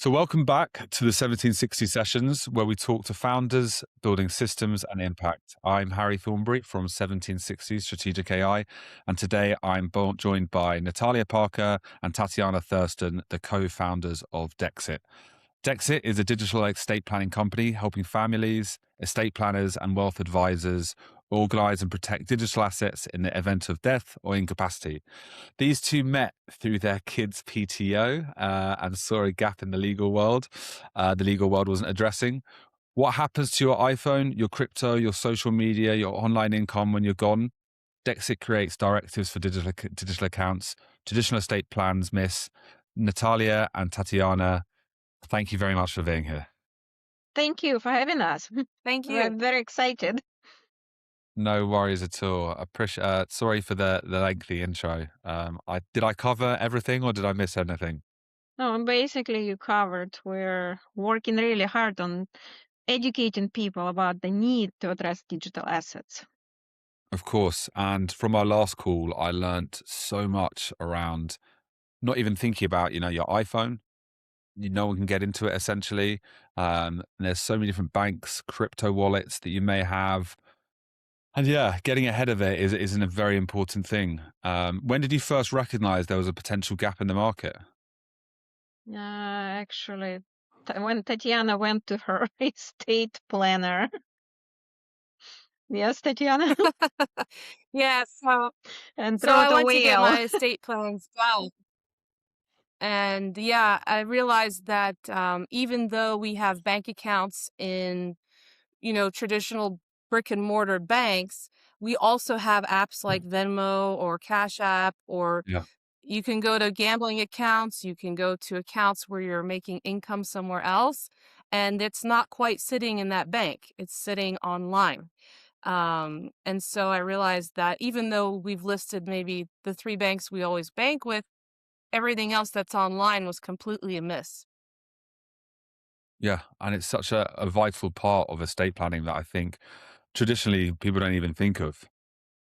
So, welcome back to the 1760 sessions where we talk to founders building systems and impact. I'm Harry Thornberry from 1760 Strategic AI, and today I'm joined by Natalia Parker and Tatyana Thurston, the co founders of Dexit. Dexit is a digital estate planning company helping families, estate planners, and wealth advisors organize and protect digital assets in the event of death or incapacity. These two met through their kids' PTO and saw a gap in the legal world wasn't addressing. What happens to your iPhone, your crypto, your social media, your online income when you're gone? Dexit creates directives for digital accounts, traditional estate plans miss. Natalia and Tatiana, thank you very much for being here. Thank you for having us. Thank you. We're very excited. No worries at all. I appreciate. Sorry for the lengthy intro. Did I cover everything or did I miss anything? No, basically you covered. We're working really hard on educating people about the need to address digital assets. Of course. And from our last call, I learnt so much around not even thinking about, your iPhone. No one can get into it essentially. And there's so many different banks, crypto wallets that you may have. And yeah, getting ahead of it is a very important thing. When did you first recognize there was a potential gap in the market? Actually, when Tatiana went to her estate planner. Yes, Tatiana? Yeah, And so throw I it went to get away. my estate plans done. And yeah, I realized that even though we have bank accounts in, traditional brick and mortar banks, we also have apps like Venmo or Cash App, or Yeah. you can go to gambling accounts, you can go to accounts where you're making income somewhere else, and it's not quite sitting in that bank, it's sitting online. And so I realized that even though we've listed maybe the three banks we always bank with, everything else that's online was completely amiss. Yeah. And it's such a vital part of estate planning that I think traditionally people don't even think of.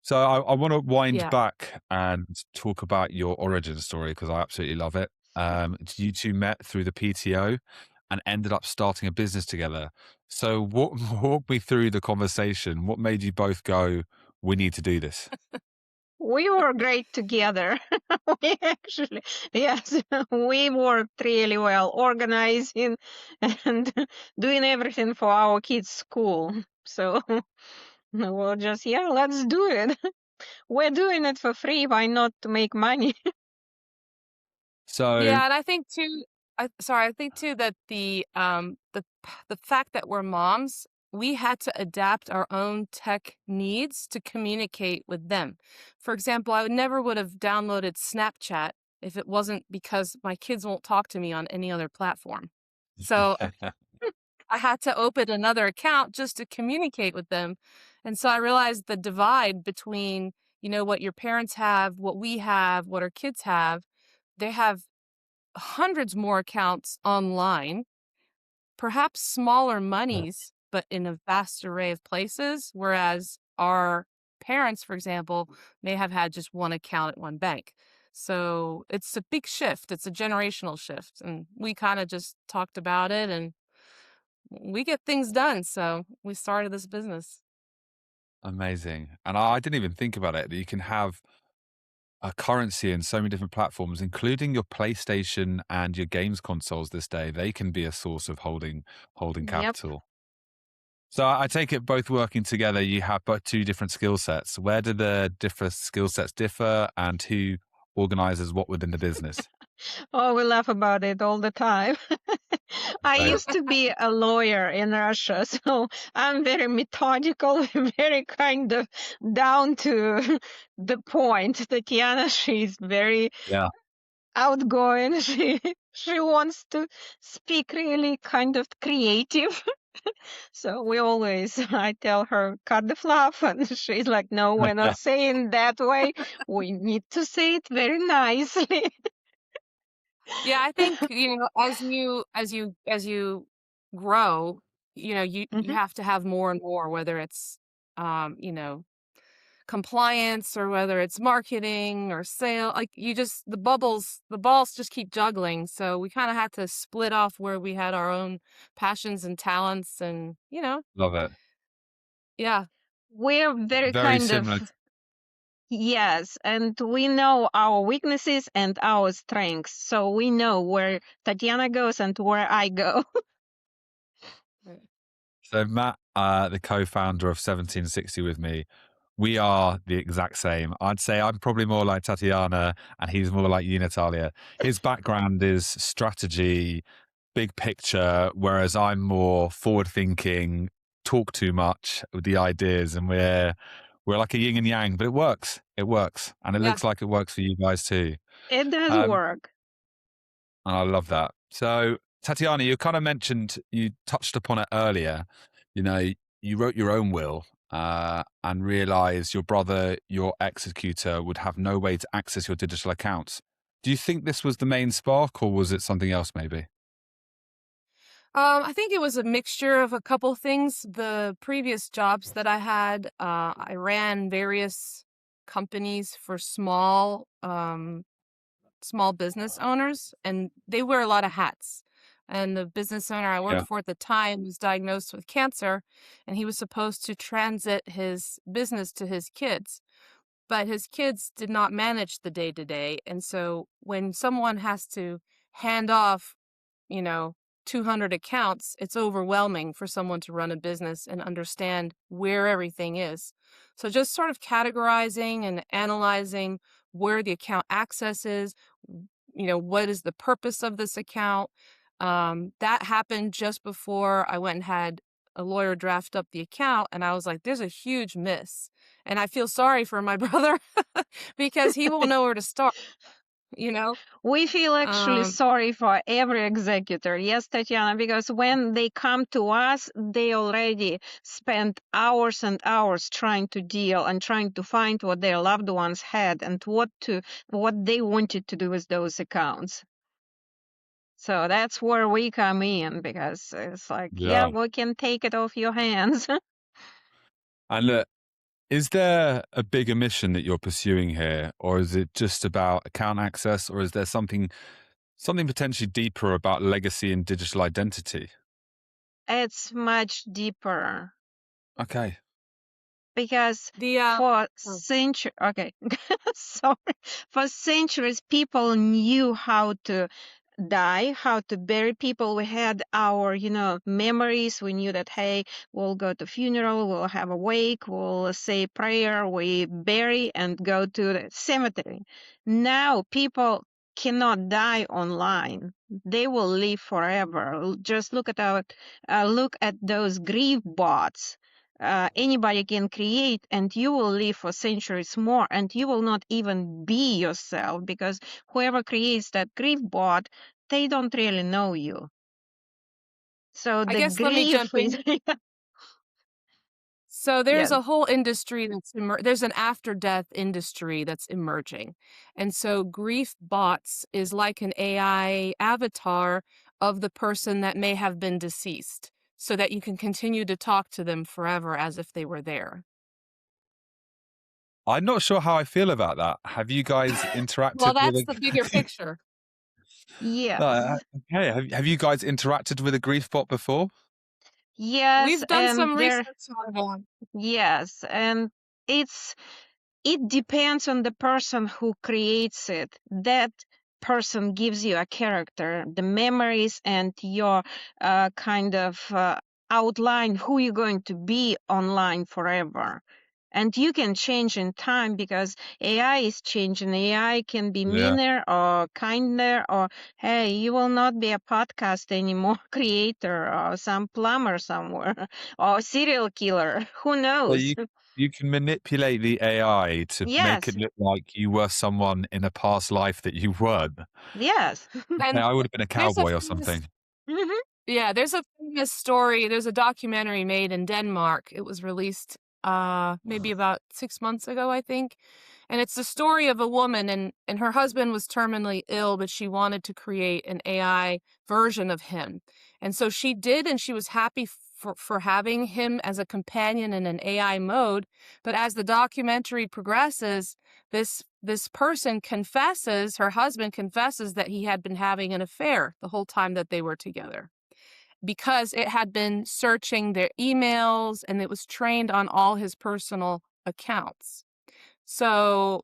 So I want to wind Yeah. back and talk about your origin story because I absolutely love it. You two met through the PTO and ended up starting a business together. So walk me through the conversation. What made you both go, we need to do this? We were great together. We actually, yes, we worked really well, organizing and doing everything for our kids' school. So we'll just, yeah, let's do it. We're doing it for free. Why not to make money? So Yeah, and I think too I think too that the fact that we're moms, we had to adapt our own tech needs to communicate with them. For example, I would have downloaded Snapchat if it wasn't because my kids won't talk to me on any other platform. So I had to open another account just to communicate with them. And so I realized the divide between, what your parents have, what we have, what our kids have. They have hundreds more accounts online, perhaps smaller monies, but in a vast array of places. Whereas our parents, for example, may have had just one account at one bank. So it's a big shift. It's a generational shift. And we kind of just talked about it and we get things done. So we started this business. amazing. And I didn't even think about it that you can have a currency in so many different platforms, including your PlayStation and your games consoles this day. They can be a source of holding Yep. capital. So I take it both working together, you have both two different skill sets. Where do the different skill sets differ and who organizes what within the business? Oh, we laugh about it all the time. I Right. used to be a lawyer in Russia, so I'm very methodical, very kind of down to the point. Tatiana, she's very Yeah. outgoing. She wants to speak really kind of creative. So we always, I tell her, cut the fluff, and she's like, no, we're not saying that way. We need to say it very nicely. Yeah, I think, as you grow, you Mhm. have to have more and more, whether it's, compliance or whether it's marketing or sale. Like the balls just keep juggling. So we kind of had to split off where we had our own passions and talents and, Love it. yeah. We're very Very kind similar. of, yes, and we know our weaknesses and our strengths. So we know where Tatiana goes and where I go. So Matt, the co-founder of 1760 with me, we are the exact same. I'd say I'm probably more like Tatyana and he's more like you, Natalia. His background is strategy, big picture, whereas I'm more forward thinking, talk too much with the ideas, and we're like a yin and yang, but it works. It works. And it Yeah. looks like it works for you guys too. It does work. And I love that. So Tatyana, you kind of mentioned, you touched upon it earlier, you wrote your own will and realized your brother, your executor, would have no way to access your digital accounts. Do you think this was the main spark, or was it something else maybe? I think it was a mixture of a couple things. The previous jobs that I had, I ran various companies for small business owners, and they wear a lot of hats. And the business owner I worked for at the time was diagnosed with cancer, and he was supposed to transit his business to his kids. But his kids did not manage the day-to-day. And so when someone has to hand off, 200 accounts, it's overwhelming for someone to run a business and understand where everything is. So just sort of categorizing and analyzing where the account access is, what is the purpose of this account. That happened just before I went and had a lawyer draft up the account, and I was like, there's a huge miss. And I feel sorry for my brother because he won't know where to start, We feel actually sorry for every executor. Yes, Tatiana, because when they come to us, they already spent hours and hours trying to deal and trying to find what their loved ones had and what they wanted to do with those accounts. So that's where we come in, because it's like, yeah, we can take it off your hands. And look, is there a bigger mission that you're pursuing here, or is it just about account access, or is there something potentially deeper about legacy and digital identity? It's much deeper. Okay. Because for centuries, sorry, for centuries, people knew how to die, how to bury people. We had our, memories. We knew that, hey, we'll go to funeral, we'll have a wake, we'll say prayer, we bury and go to the cemetery. Now people cannot die online. They will live forever. Just look at those grief bots. Anybody can create, and you will live for centuries more, and you will not even be yourself, because whoever creates that grief bot, they don't really know you. So I guess let me jump in. So there's a whole industry there's an after-death industry that's emerging. And so grief bots is like an AI avatar of the person that may have been deceased, so that you can continue to talk to them forever as if they were there. I'm not sure how I feel about that. Have you guys interacted Well, that's the bigger picture. Yes. Okay. Have you guys interacted with a grief bot before? Yes. We've done some research on that. Yes. And it depends on the person who creates it. That person gives you a character, the memories, and your kind of outline who you're going to be online forever. And you can change in time, because AI is changing. AI can be meaner or kinder, or, hey, you will not be a podcast anymore creator, or some plumber somewhere, or serial killer. Who knows? So you can manipulate the AI to make it look like you were someone in a past life that you weren't. Yes. And I would have been a cowboy or something. Mm-hmm. Yeah, there's a famous story. There's a documentary made in Denmark. It was released maybe about 6 months ago, I think. And it's the story of a woman, and her husband was terminally ill, but she wanted to create an AI version of him. And so she did, and she was happy for having him as a companion in an AI mode. But as the documentary progresses, this person confesses, her husband confesses that he had been having an affair the whole time that they were together, because it had been searching their emails and it was trained on all his personal accounts. So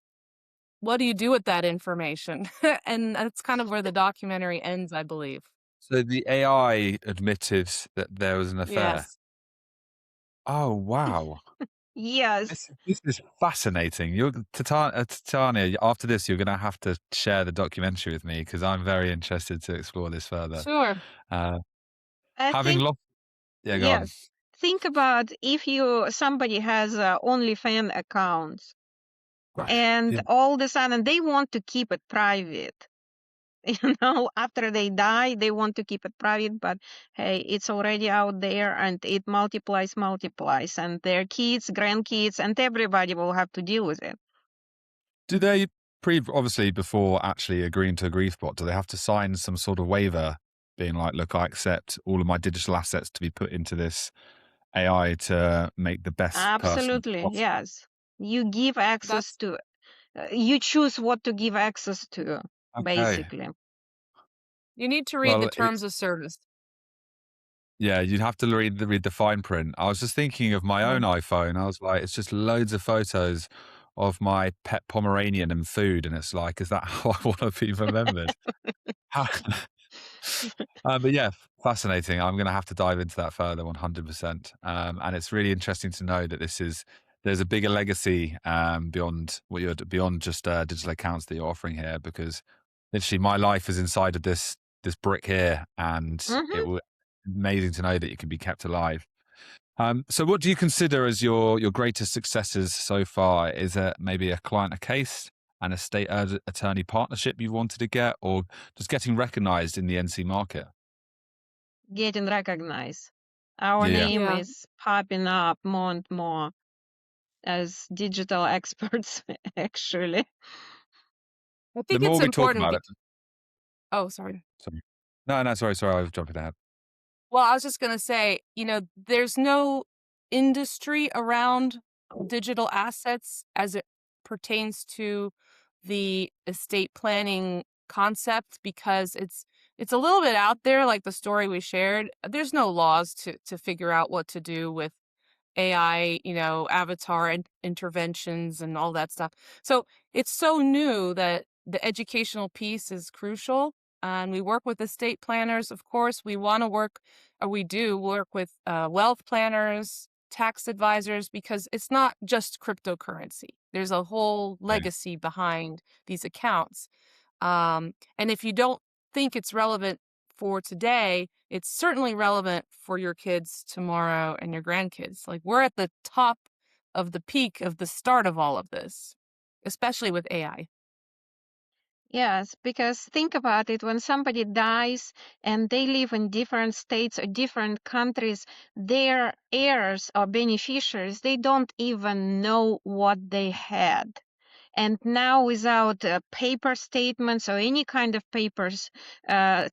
what do you do with that information? And that's kind of where the documentary ends, I believe. So the AI admitted that there was an affair. Yes. Oh, wow. Yes. This is fascinating. Tatiana, after this, you're going to have to share the documentary with me because I'm very interested to explore this further. Sure. Uh, I having think, lost, yeah, go on. yes. Think about if somebody has OnlyFans accounts and Yeah. all of a sudden they want to keep it private. After they die, they want to keep it private, but hey, it's already out there and it multiplies, and their kids, grandkids, and everybody will have to deal with it. Do they obviously before actually agreeing to a grief bot, do they have to sign some sort of waiver being like, look, I accept all of my digital assets to be put into this AI to make the best person Absolutely, possible? yes. You give access That's to, you choose what to give access to, Okay. basically. You need to read the Well, terms of service. yeah, you'd have to read the fine print. I was just thinking of my own Mhm. iPhone. I was like, it's just loads of photos of my pet Pomeranian and food, and it's like, is that how I want to be remembered? How, but yeah, fascinating. I'm going to have to dive into that further, 100%. And it's really interesting to know that there's a bigger legacy beyond beyond just digital accounts that you're offering here, because literally my life is inside of this brick here, and it Hmm. will amazing to know that it can be kept alive. So what do you consider as your greatest successes so far? Is it maybe a client, a case, and a state attorney partnership you wanted to get, or just getting recognized in the NC market? Getting recognized. Our Yeah. name Yeah. is popping up more and more as digital experts, actually. I The think it's more we talk important. about it, Oh, sorry. sorry. No, sorry, I was jumping ahead. Well, I was just going to say, there's no industry around digital assets as it pertains to the estate planning concept, because it's a little bit out there, like the story we shared. There's no laws to figure out what to do with AI, avatar and interventions and all that stuff. So it's so new that the educational piece is crucial. And we work with estate planners, of course. We want to work, or we do work with wealth planners, tax advisors, because it's not just cryptocurrency. There's a whole Yeah. legacy behind these accounts. And if you don't think it's relevant for today, it's certainly relevant for your kids tomorrow and your grandkids. Like, we're at the top of the peak of the start of all of this, especially with AI. Yes, because think about it, when somebody dies and they live in different states or different countries, their heirs or beneficiaries, they don't even know what they had. And now, without paper statements or any kind of papers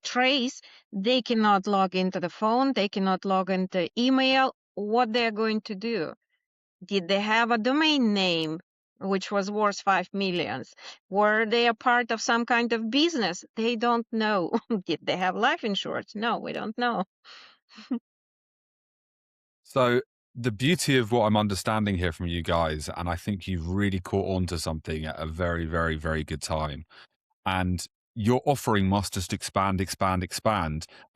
trace, they cannot log into the phone, they cannot log into email. What they're going to do? Did they have a domain name which was worth 5 millions? Were they a part of some kind of business? They don't know. Did they have life insurance? No, we don't know. So the beauty of what I'm understanding here from you guys, and I think you've really caught on to something at a very, very, very good time. And your offering must just expand.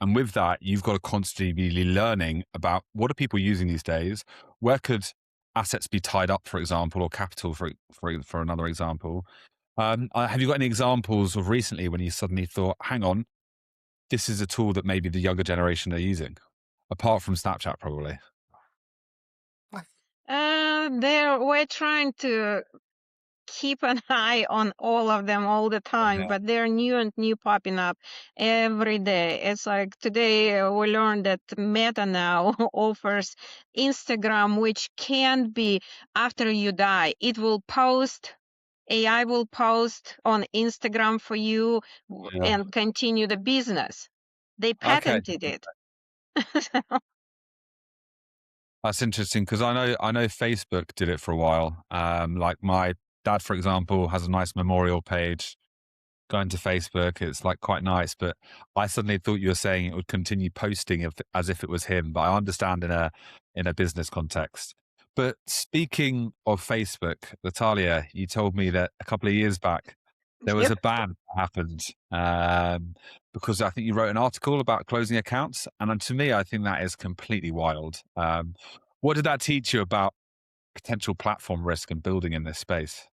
And with that, you've got to constantly be learning about what are people using these days? Where could assets be tied up, for example, or capital for another example? Have you got any examples of recently when you suddenly thought, hang on, this is a tool that maybe the younger generation are using, apart from Snapchat, probably? We're trying to keep an eye on all of them all the time, Yeah. but they're new and new popping up every day. It's like today we learned that Meta now offers Instagram, which can be after you die. It will post, AI will post on Instagram for you Yeah. and continue the business. They Okay. patented it. That's interesting because I know Facebook did it for a while. Like my dad, for example, has a nice memorial page. Going to Facebook, it's like quite nice, but I suddenly thought you were saying it would continue posting as if it was him. But I understand in a business context. But speaking of Facebook, Natalia, you told me that a couple of years back there was Yep. a ban that happened because I think you wrote an article about closing accounts, and to me, I think that is completely wild. What did that teach you about potential platform risk and building in this space?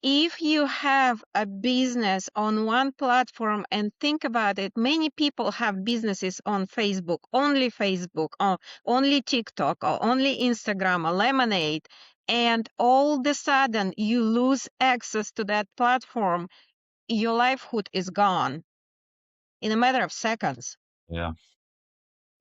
If you have a business on one platform, and think about it, many people have businesses on Facebook, or only TikTok, or only Instagram, or Lemonade, and all of a sudden you lose access to that platform, your livelihood is gone in a matter of seconds. Yeah,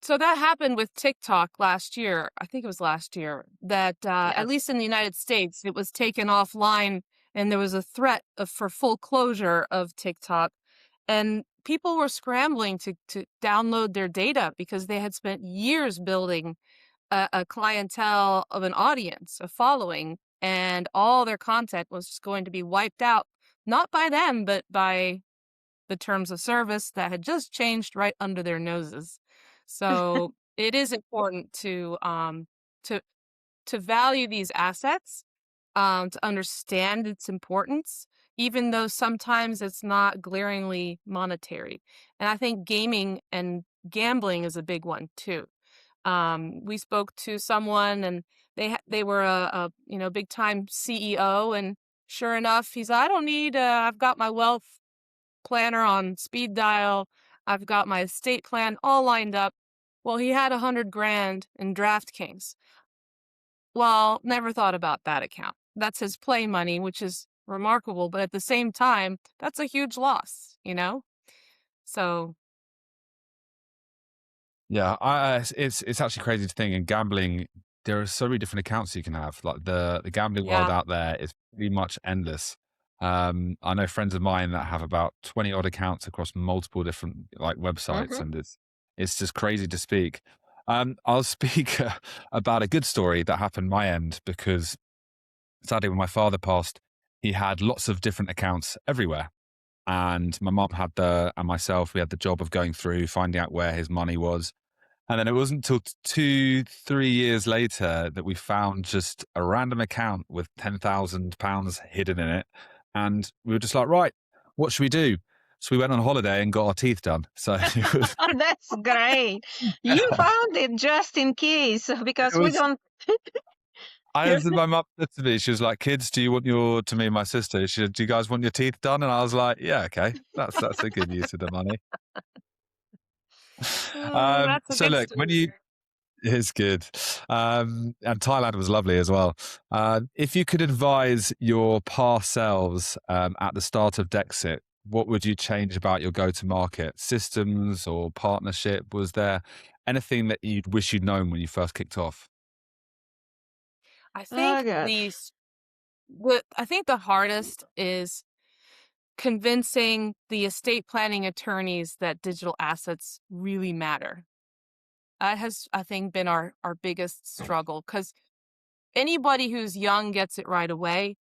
So that happened with TikTok last year. I think it was last year that, at Yes. least in the United States, it was taken offline and there was a threat for full closure of TikTok. And people were scrambling to download their data because they had spent years building a clientele of an audience, a following, and all their content was just going to be wiped out, not by them, but by the terms of service that had just changed right under their noses. So it is important to to value these assets, to understand its importance, even though sometimes it's not glaringly monetary. And I think gaming and gambling is a big one too. We spoke to someone, and they were a big time CEO, and sure enough, he's, I don't need. I've got my wealth planner on speed dial. I've got my estate plan all lined up. Well, he had 100 grand in DraftKings. Well, never thought about that account. That's his play money, which is remarkable, but at the same time, that's a huge loss, you know? So, yeah. It's actually crazy to think. In gambling, there are so many different accounts you can have. Like the gambling world yeah. out there is pretty much endless. I know friends of mine that have about 20 odd accounts across multiple different like websites, Mhm. and it's just crazy to speak. I'll speak about a good story that happened my end because sadly, when my father passed, he had lots of different accounts everywhere. And my mom and myself, we had the job of going through, finding out where his money was. And then it wasn't until 2, 3 years later that we found just a random account with £10,000 hidden in it. And we were just like, right, what should we do? So we went on holiday and got our teeth done. So it was, That's great. You found it just in case, it because we was don't. my mum said to me, she was like, kids, do you want to me and my sister, she said, do you guys want your teeth done? And I was like, yeah, okay. That's a good use of the money. That's a So good look, when story. you, it's good. And Thailand was lovely as well. If you could advise your past selves at the start of Dexit, what would you change about your go-to-market systems or partnership? Was there anything that you'd wish you'd known when you first kicked off? I Oh, think God. I think the hardest is convincing the estate planning attorneys that digital assets really matter. That has, I think, been our biggest struggle, because anybody who's young gets it right away.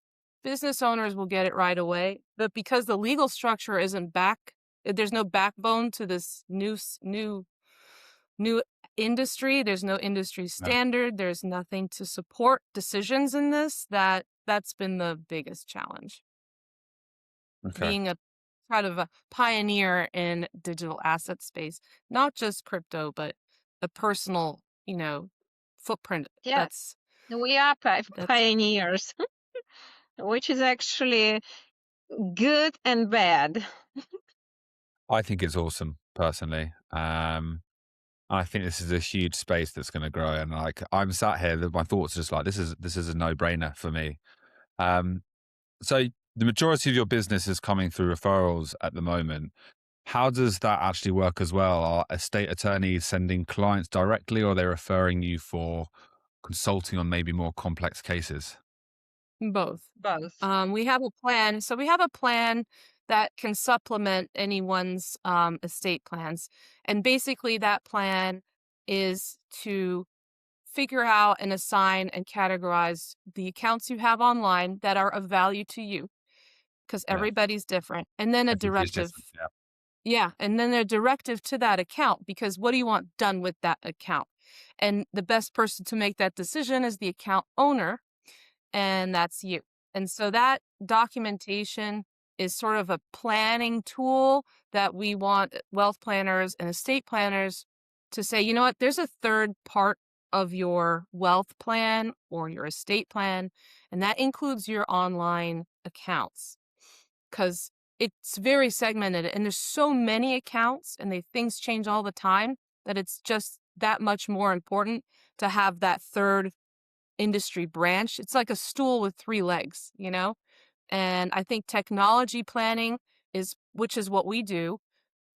Business owners will get it right away, but because the legal structure isn't there's no backbone to this new industry. There's no industry No. standard. There's nothing to support decisions in this. That's been the biggest challenge. Okay. Being a kind of a pioneer in digital asset space, not just crypto, but the personal, footprint. Yeah, we are That's pioneers, which is actually good and bad. I think it's awesome personally. I think this is a huge space that's going to grow, and like I'm sat here, my thoughts are just like this is a no brainer for me. Um, so the majority of your business is coming through referrals at the moment. How does that actually work as well? Are estate attorneys sending clients directly, or are they referring you for consulting on maybe more complex cases? both. Both. We have a plan. So we have a plan that can supplement anyone's estate plans. And basically, that plan is to figure out and assign and categorize the accounts you have online that are of value to you, because Yeah. everybody's different. And then a Everybody's directive. different. Yeah. Yeah. And then a directive to that account, because what do you want done with that account? And the best person to make that decision is the account owner, and that's you. And so that documentation is sort of a planning tool that we want wealth planners and estate planners to say, you know what, there's a third part of your wealth plan or your estate plan, and that includes your online accounts, because it's very segmented and there's so many accounts and things change all the time that it's just that much more important to have that third industry branch. It's like a stool with 3 legs, you know? And I think technology planning which is what we do.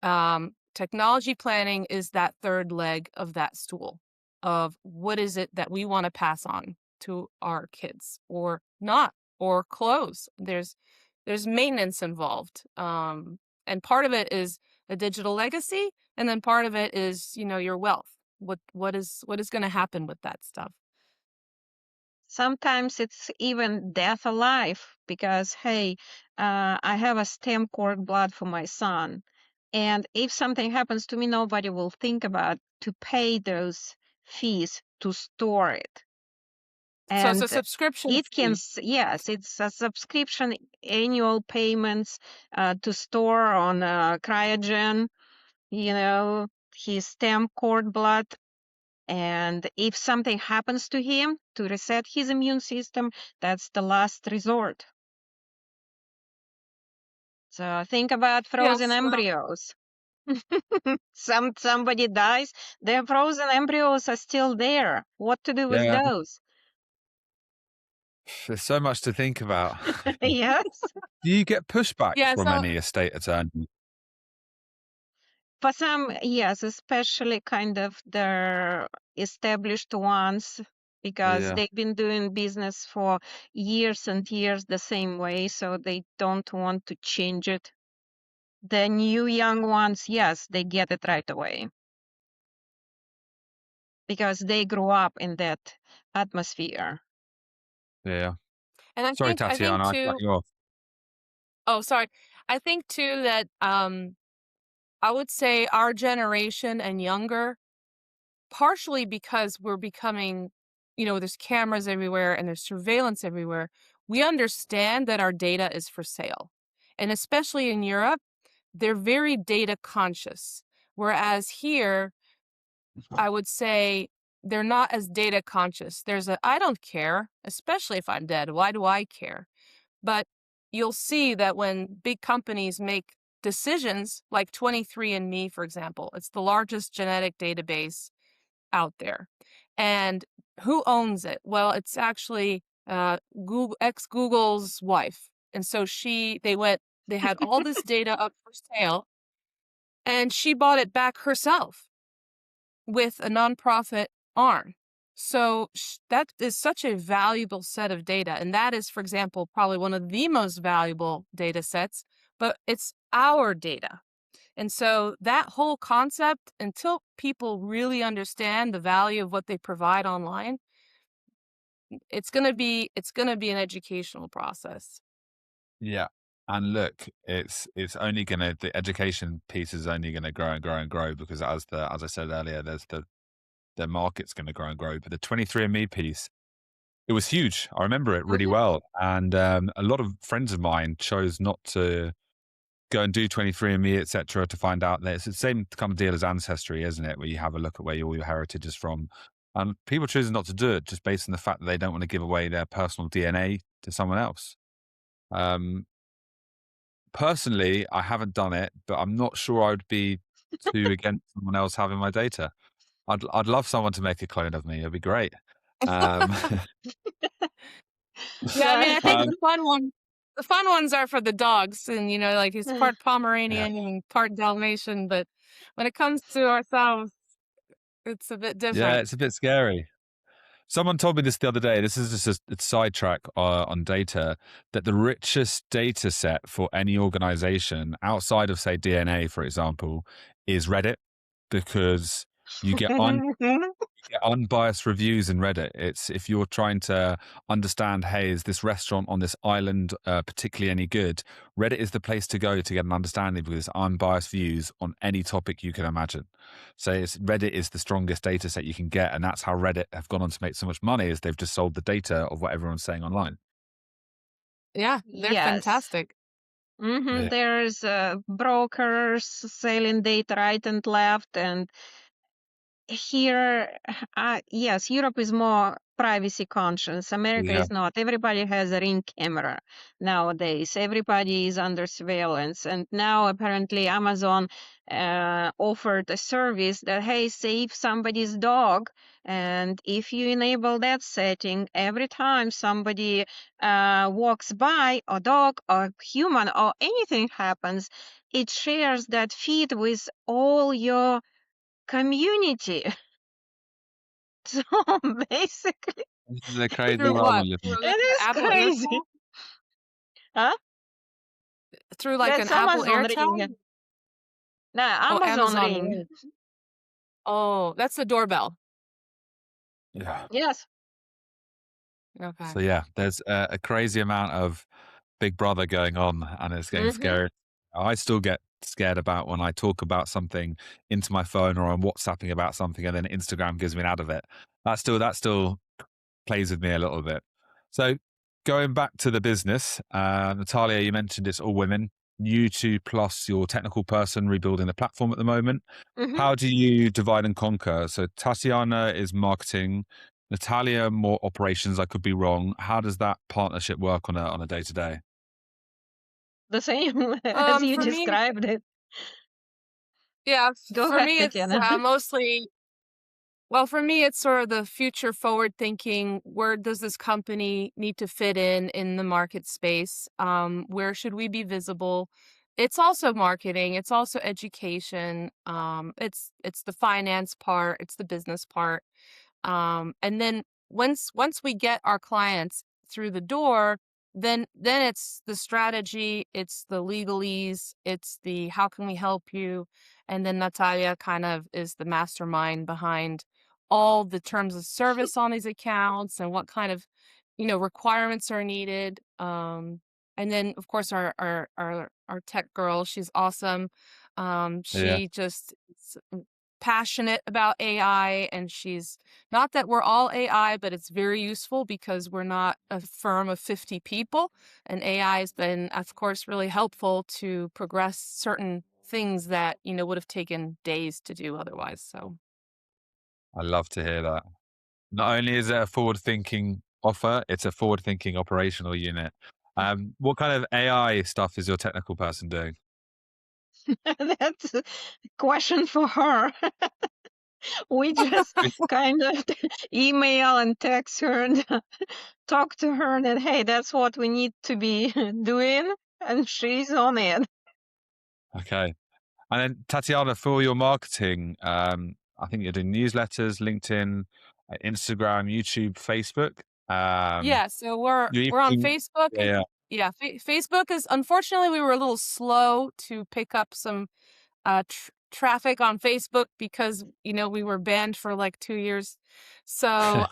Technology planning is that third leg of that stool of what is it that we want to pass on to our kids or not, or close. There's maintenance involved. And part of it is a digital legacy. And then part of it is, your wealth. What is going to happen with that stuff? Sometimes it's even death or life because, hey, I have a stem cord blood for my son. And if something happens to me, nobody will think about to pay those fees to store it. So it's a And subscription it can, fee. yes, it's a subscription, annual payments to store on cryogen, his stem cord blood. And if something happens to him, to reset his immune system, that's the last resort. So think about frozen Yes, well, embryos. Somebody dies, their frozen embryos are still there. What to do with Yeah. those? There's so much to think about. Yes. Do you get pushback yeah. from So any estate attorney? For some, yes, especially kind of the established ones, because Yeah. they've been doing business for years and years the same way, so they don't want to change it. The new young ones, yes, they get it right away because they grew up in that atmosphere. Yeah. and I Sorry, think Tatiana, I cut too. you off. Oh, sorry. I think too that I would say our generation and younger, partially because we're becoming, there's cameras everywhere and there's surveillance everywhere. We understand that our data is for sale. And especially in Europe, they're very data conscious. Whereas here, I would say they're not as data conscious. I don't care, especially if I'm dead. Why do I care? But you'll see that when big companies make decisions like 23andMe, for example, it's the largest genetic database out there. And who owns it? Well, it's actually Google's wife. And so they had all this data up for sale, and she bought it back herself with a nonprofit arm. So that is such a valuable set of data. And that is, for example, probably one of the most valuable data sets, but it's our data. And so that whole concept, until people really understand the value of what they provide online, it's going to be an educational process. Yeah. And look, the education piece is only gonna grow and grow and grow because as I said earlier, the market's gonna grow and grow. But the 23andMe piece, it was huge. I remember it really Mhm. well. And a lot of friends of mine chose not to go and do 23andMe, et cetera, to find out that it's the same kind of deal as Ancestry, isn't it? Where you have a look at where all your heritage is from. And people choosing not to do it just based on the fact that they don't want to give away their personal DNA to someone else. Personally, I haven't done it, but I'm not sure I would be too against someone else having my data. I'd love someone to make a clone of me. It'd be great. Yeah, I mean, I think um, the fun ones are for the dogs, and like he's part yeah, Pomeranian and part Dalmatian. But when it comes to ourselves, it's a bit yeah, different. it's a bit scary. Someone told me this the other day. This is just a sidetrack on data, that the richest data set for any organization outside of, say, DNA, for example, is Reddit, because you get get unbiased reviews in Reddit. It's if you're trying to understand, hey, is this restaurant on this island particularly any good? Reddit is the place to go to get an understanding because it's unbiased views on any topic you can imagine. So Reddit is the strongest data set you can get, and that's how Reddit have gone on to make so much money is they've just sold the data of what everyone's saying online. Yeah, they're Yes. fantastic. Yeah. There's brokers selling data right and left, and here, yes, Europe is more privacy conscious. America Yeah. is not. Everybody has a Ring camera nowadays. Everybody is under surveillance. And now apparently Amazon offered a service that, hey, save somebody's dog. And if you enable that setting, every time somebody walks by, a dog or human or anything happens, it shares that feed with all your community. So basically, This is a crazy Through world we what? live in. Through it like an is Apple crazy. AirTag? Huh? Through like an That's Apple Amazon Ring. AirTag? No, Oh, Amazon Amazon Ring. Ring. Oh, that's the doorbell. Yeah. Yes. Okay. So yeah, there's a crazy amount of Big Brother going on, and it's getting scary. I still get scared about when I talk about something into my phone or I'm WhatsApping about something, and then Instagram gives me an ad of it. That still plays with me a little bit. So going back to the business, Natalia, you mentioned it's all women. You two plus your technical person rebuilding the platform at the moment. Mm-hmm. How do you divide and conquer? So Tatyana is marketing, Natalia more operations. I could be wrong. How does that partnership work on a day to day? The same as you For me, described it. yeah, Go for ahead, me, it's Tatiana. mostly, well, for me, it's sort of the future forward thinking. Where does this company need to fit in the market space? Where should we be visible? It's also marketing. It's also education. It's the finance part. It's the business part. And then once we get our clients through the door, then it's the strategy, it's the legalese, it's the how can we help you, and then Natalia kind of is the mastermind behind all the terms of service on these accounts and what kind of requirements are needed. And then of course our tech girl, she's awesome. Yeah, She just is passionate about AI, and she's not that we're all AI, but it's very useful because we're not a firm of 50 people. And AI has been, of course, really helpful to progress certain things that, would have taken days to do otherwise. So, I love to hear that. Not only is it a forward-thinking offer, it's a forward-thinking operational unit. What kind of AI stuff is your technical person doing? That's a question for her. We just kind of email and text her and talk to her that, hey, that's what we need to be doing. And she's on it. Okay. And then Tatiana, for your marketing, I think you're doing newsletters, LinkedIn, Instagram, YouTube, Facebook. yeah, so we're You we're on even, Facebook, yeah, and yeah. yeah, Facebook is, unfortunately, we were a little slow to pick up some traffic on Facebook because we were banned for like 2 years. So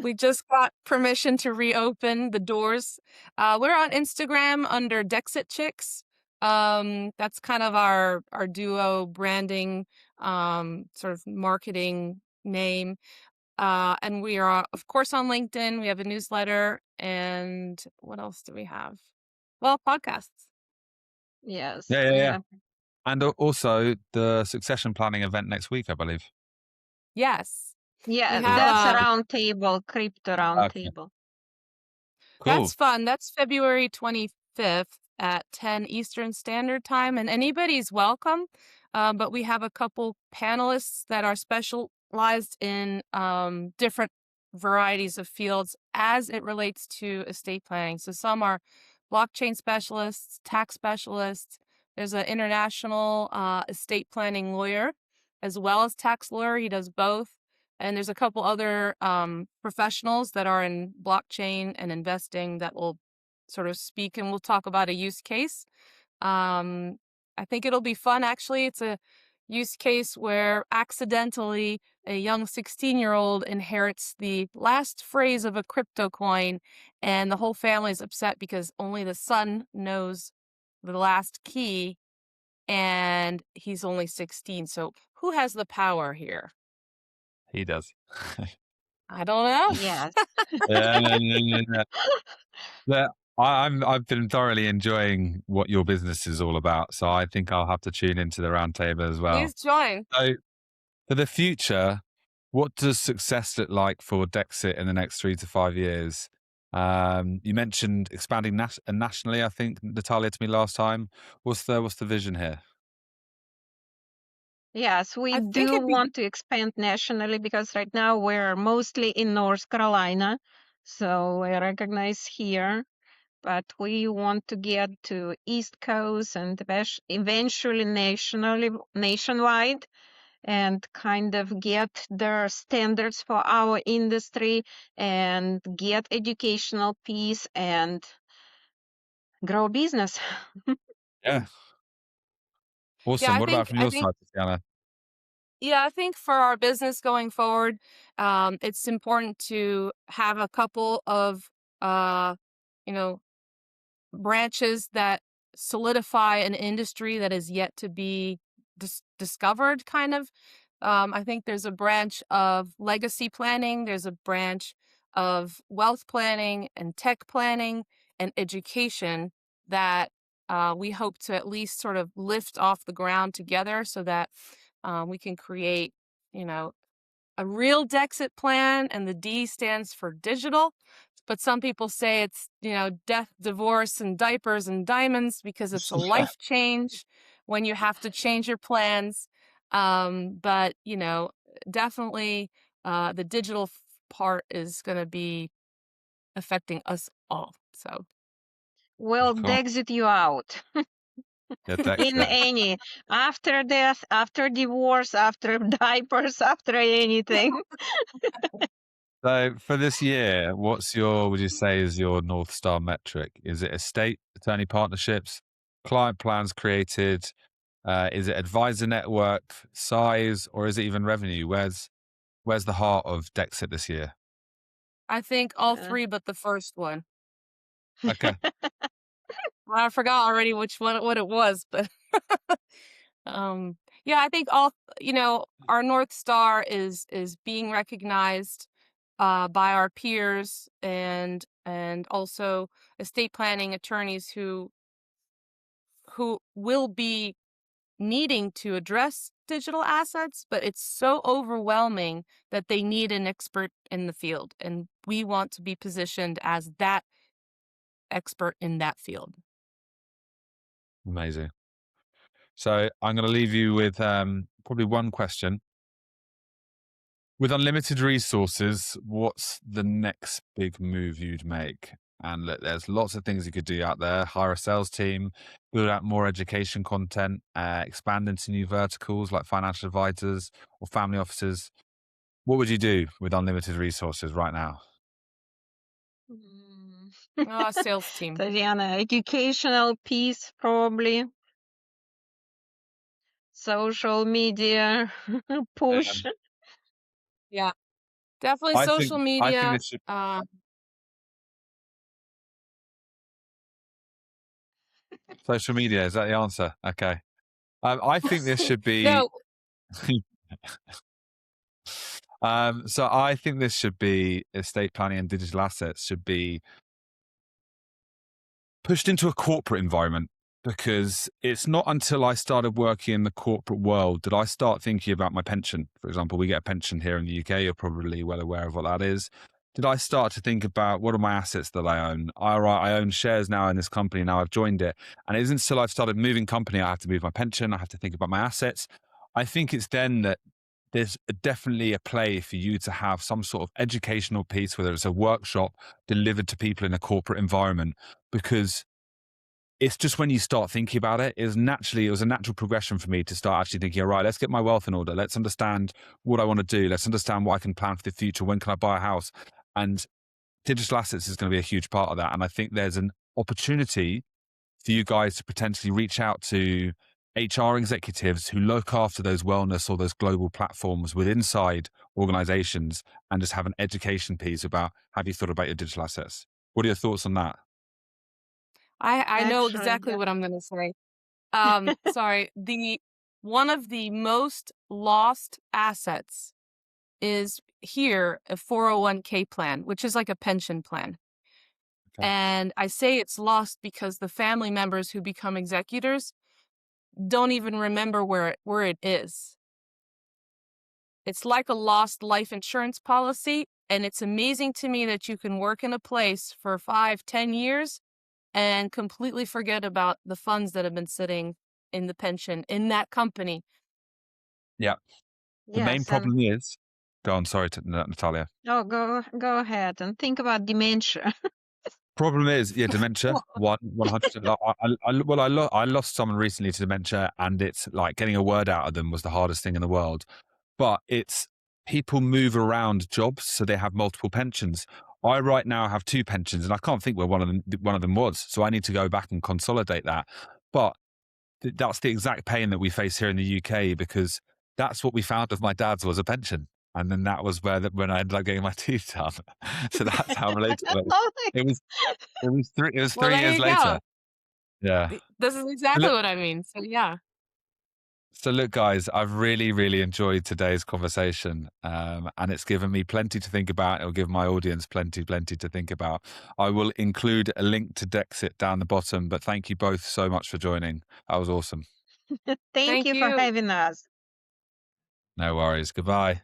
we just got permission to reopen the doors. We're on Instagram under Dexit Chicks. That's kind of our duo branding, sort of marketing name. And we are, of course, on LinkedIn. We have a newsletter. And what else do we have? Well, podcasts. Yes, Yeah, yeah, we yeah. have. And also the succession planning event next week, I believe. Yes. Yeah, We Is have that that's a round table, crypto round okay? table. Cool. That's fun. That's February 25th at 10 Eastern Standard Time, and anybody's welcome. But we have a couple panelists that are specialized in different varieties of fields as it relates to estate planning. So some are blockchain specialists, tax specialists. There's an international estate planning lawyer as well as tax lawyer. He does both. And there's a couple other professionals that are in blockchain and investing that will sort of speak, and we'll talk about a use case. I think it'll be fun. Actually, it's a use case where accidentally a young 16-year-old inherits the last phrase of a crypto coin, and the whole family is upset because only the son knows the last key, and he's only 16. So who has the power here? He does. I don't know. Yes. Yeah. Yeah, I've been thoroughly enjoying what your business is all about, so I think I'll have to tune into the roundtable as well. Please join. So, for the future, what does success look like for Dexit in the next 3 to 5 years? You mentioned expanding nationally, I think, Natalia, to me last time. What's the vision here? Yes, we I think do it'd be want to expand nationally because right now we're mostly in North Carolina, so we recognize here, but we want to get to East Coast and eventually nationwide, and kind of get the standards for our industry and get educational piece and grow business. Yeah, yeah, awesome. What about from I your think side, Tatiana? yeah, I think for our business going forward, it's important to have a couple of you know, branches that solidify an industry that is yet to be discovered, kind of. I think there's a branch of legacy planning, there's a branch of wealth planning and tech planning and education that we hope to at least sort of lift off the ground together so that we can create, you know, a real Dexit plan, and the D stands for digital. But some people say it's, death, divorce, and diapers and diamonds because it's a life change when you have to change your plans. But, definitely the digital part is going to be affecting us all. So, We'll Cool. exit you out. Yeah, In Dexit. any, after death, after divorce, after diapers, after anything. So for this year, would you say is your North Star metric? Is it estate attorney partnerships, client plans created? Is it advisor network size, or is it even revenue? Where's the heart of Dexit this year? I think all Uh, three but the first one. Okay. Well, I forgot already what it was, but yeah, I think our North Star is being recognized by our peers and also estate planning attorneys who will be needing to address digital assets, but it's so overwhelming that they need an expert in the field, and we want to be positioned as that expert in that field. Amazing. So I'm going to leave you with probably one question. With unlimited resources, what's the next big move you'd make? And look, there's lots of things you could do out there. Hire a sales team, build out more education content, expand into new verticals like financial advisors or family offices. What would you do with unlimited resources right now? mm, Sales team. Tatiana, educational piece, probably. Social media push. Yeah, definitely I social think media. this should social media. Is that the answer? Okay. I think this should be. No, So I think this should be estate planning and digital assets should be pushed into a corporate environment, because it's not until I started working in the corporate world did I start thinking about my pension. For example, we get a pension here in the UK. You're probably well aware of what that is. Did I start to think about what are my assets that I own? I own shares now in this company. Now I've joined it. And it isn't until I've started moving company, I have to move my pension. I have to think about my assets. I think it's then that there's definitely a play for you to have some sort of educational piece, whether it's a workshop delivered to people in a corporate environment, because it's just when you start thinking about it, it was a natural progression for me to start actually thinking, all right, let's get my wealth in order. Let's understand what I want to do. Let's understand what I can plan for the future. When can I buy a house? And digital assets is going to be a huge part of that. And I think there's an opportunity for you guys to potentially reach out to HR executives who look after those wellness or those global platforms with inside organizations and just have an education piece about, have you thought about your digital assets? What are your thoughts on that? I know Excellent. exactly what I'm going to say. Sorry. One of the most lost assets is here a 401k plan, which is like a pension plan. Okay. And I say it's lost because the family members who become executors don't even remember where it is. It's like a lost life insurance policy, and it's amazing to me that you can work in a place for 5-10 years and completely forget about the funds that have been sitting in the pension in that company. Yeah. The main Yes, and problem is, go on, sorry, Natalia. go ahead and think about dementia. Problem is, yeah, dementia. 100%. I lost someone recently to dementia, and it's like getting a word out of them was the hardest thing in the world. But it's people move around jobs, so they have multiple pensions. I right now have 2 pensions, and I can't think where one of them was. So I need to go back and consolidate that. But that's the exact pain that we face here in the UK, because that's what we found with my dad's was a pension. And then that was when I ended up getting my teeth done. So that's how relatable Oh my it was. It was 3 Well, there years you go. later. Yeah. This is So exactly look what I mean. So yeah. so look, guys, I've really, really enjoyed today's conversation, and it's given me plenty to think about. It'll give my audience plenty to think about. I will include a link to Dexit down the bottom, but thank you both so much for joining. That was awesome. Thank Thank you for you. having us. No worries. Goodbye.